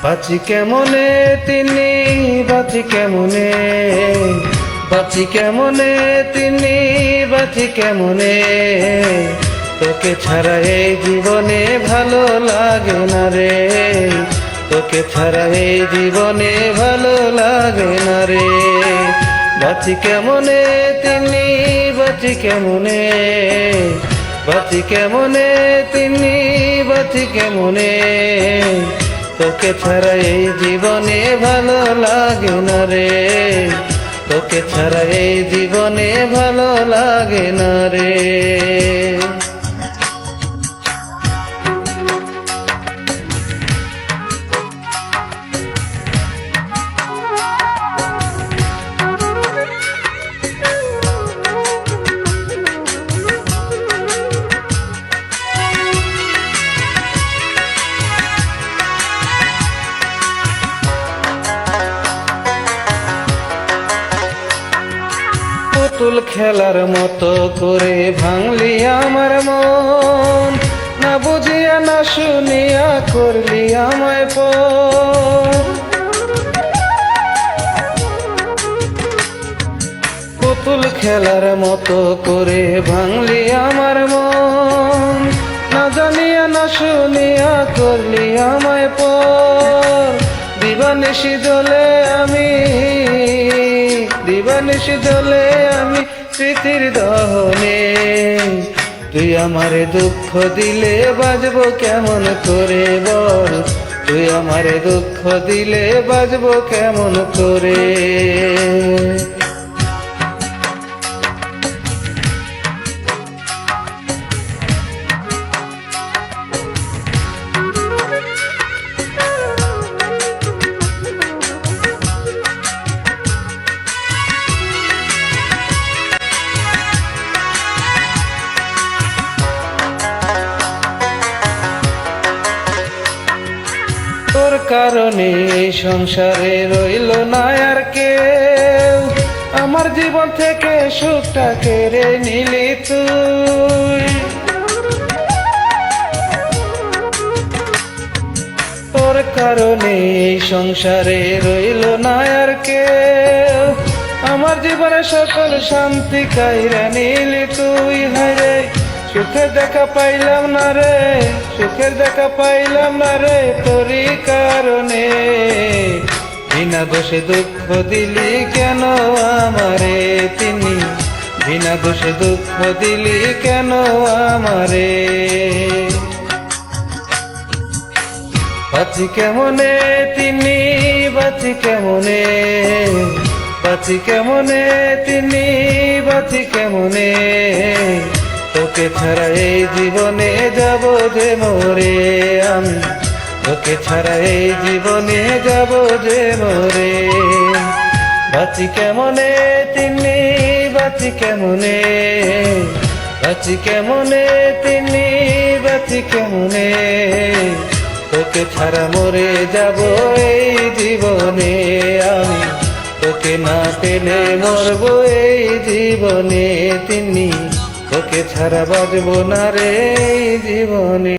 বাঁচি কেমনে তিনি বাঁচি কেমনে, বাঁচি কেমনে তিনি বাঁচি কেমনে, তোকে ছাড়া এই জীবনে ভালো লাগে না রে, তোকে ছাড়া এই জীবনে ভালো লাগে না রে। বাঁচি কেমনে তিনি বাঁচি কেমনে, বাঁচি কেমনে তিনি বাঁচি কেমনে, তোকে ছাড়া এই জীবনে ভালো লাগে না রে, তোকে ছাড়া এই জীবনে ভালো লাগে না রে। পুতুল খেলার মতো করে ভাঙলি আমার মন, না বুঝিয়া না শুনিয়া করলি আমায় পর। পুতুল খেলার মতো করে ভাঙলি আমার মন, না জানিয়া না শুনিয়া করলি আমায় পর। দিবানিশি জ্বলে আমি, দিবানিশি জ্বলে আমি স্মৃতির দহনে, তুই আমারে দুঃখ দিলে বাজবো কেমন করে বল, তুই আমারে দুঃখ দিলে বাজবো কেমন করে। তোর কারণে এই সংসারে রইল না আর কেউ, আমার জীবন থেকে সুখটা কেড়ে নিলি তুই। তোর কারণে এই সংসারে রইল না আর কেউ, আমার জীবনে সকল শান্তি কাইরা নিলি তুই। হায়রে সুখের দেখা পাইলাম না রে, সুখের দেখা পাইলাম না রে তোরই কারণে। বিনা দোষে দুঃখ দিলি কেন আমারে তিনি, বিনা দোষে দুঃখ দিলি কেন আমারে। বাঁচি কেমনে তিনি বাঁচি কেমনে, বাঁচি কেমনে তিনি বাঁচি কেমনে, তোকে ছাড়া এই জীবনে যাব যে মরে আমি, তোকে ছাড়া এই জীবনে যাব যে মরে। বাঁচি কেমনে তিনি বাঁচি কেমনে, বাঁচি কেমনে তিনি বাঁচি কেমনে, তোকে ছাড়া মরে যাব এই জীবনে আমি, তোকে না পেলে মরবো এই জীবনে তিনি, তোকে ছাড়া বাজবো না রে জীবনে।